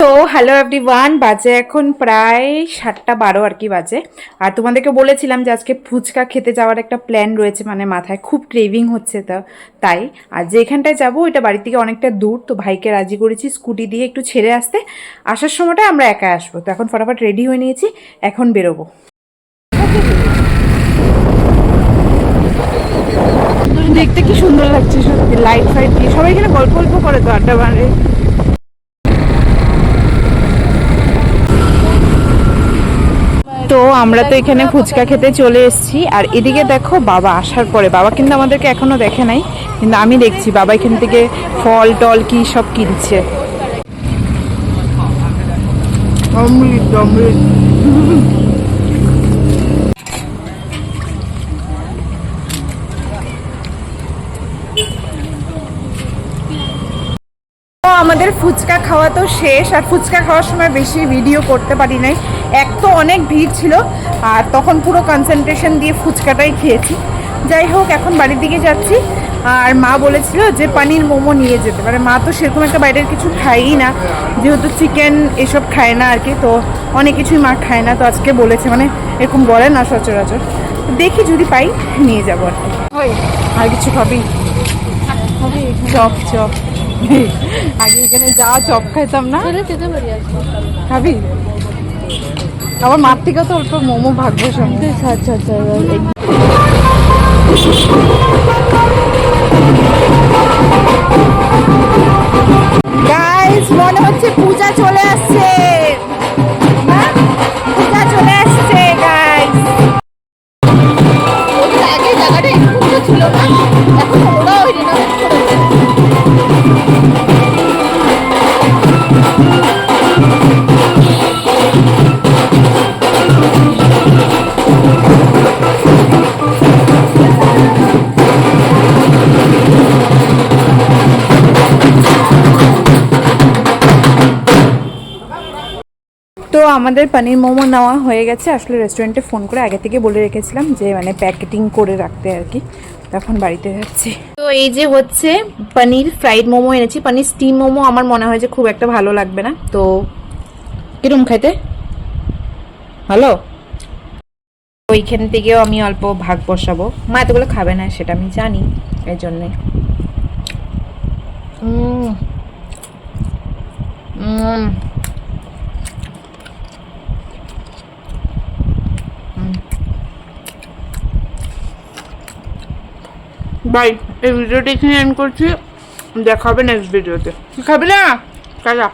তো hello everyone, বাজে এখন প্রায় 7:12 আর কি বাজে। আর তোমাদেরকে বলেছিলাম যে আজকে ফুচকা খেতে যাওয়ার একটা প্ল্যান রয়েছে, মানে মাথায় খুব ক্রেভিং হচ্ছে। তাই আর যেখানটায় যাবো ওইটা বাড়ি থেকে অনেকটা দূর, তো ভাইকে রাজি করেছি স্কুটি দিয়ে একটু ছেড়ে আসতে। আসার সময়টা আমরা একা আসবো, তো এখন ফটাফট রেডি হয়ে নিয়েছি, এখন বেরোবো। দেখতে কি সুন্দর লাগছে সত্যি, লাইট ফাইট দিয়ে সবাই এখানে গল্প গল্প করে, তো আড্ডা মারে। তো আমরা তো এখানে ফুচকা খেতে চলে এসেছি, আর এদিকে দেখো বাবা আসার পরে, বাবা কিন্তু আমাদেরকে এখনো দেখে নাই, কিন্তু আমি দেখছি বাবা এখান থেকে ফল টল কি সব কিনছে। অমৃত অমৃত। আমাদের ফুচকা খাওয়া তো শেষ, আর ফুচকা খাওয়ার সময় বেশি ভিডিও করতে পারি নাই, এক তো অনেক ভিড় ছিল, আর তখন পুরো কনসেন্ট্রেশন দিয়ে ফুচকাটাই খেয়েছি। যাই হোক, এখন বাড়ির দিকে যাচ্ছি। আর মা বলেছিল যে পনির মোমো নিয়ে যেতে পারে, মা তো সেরকম একটা বাইরের কিছু খায়ই না, যেহেতু চিকেন এসব খায় না আর কি, তো অনেক কিছুই মা খায় না, তো আজকে বলেছে, মানে এরকম বলে না সচরাচর, দেখি যদি পাই নিয়ে যাবো আর কি। ওই আর কিছু খাবি? চপ চপ, আগে এখানে যা চপ খাইতাম না, খাবি? আমার মার থেকে তো অল্প মোমো ভাগবো সঙ্গে। আচ্ছা আচ্ছা, গাইস মনে হচ্ছে পূজা চলে আসছে, পূজা চলে আসছে গাইস। আগে জায়গাটা একটু ছিল না, এখন ওরা ওই রিনোভেট করেছে। তো আমাদের পনির মোমো নেওয়া হয়ে গেছে। আসলে রেস্টুরেন্টে ফোন করে আগে থেকে বলে রেখেছিলাম যে মানে প্যাকেটিং করে রাখতে আর কি, তখন বাড়িতে যাচ্ছি। তো এই যে হচ্ছে পনির ফ্রাইড মোমো এনেছি। পনির স্টিম মোমো আমার মনে হয় যে খুব একটা ভালো লাগবে না, তো কিরম খাইতে ভালো, ওইখান থেকেও আমি অল্প ভাগ বসাবো। মা এতগুলো খাবে না সেটা আমি জানি, এই জন্যে। বাই, এই ভিডিওটা এখানে এন্ড করছি, দেখা হবে নেক্সট ভিডিওতে। খাবি না? টাটা।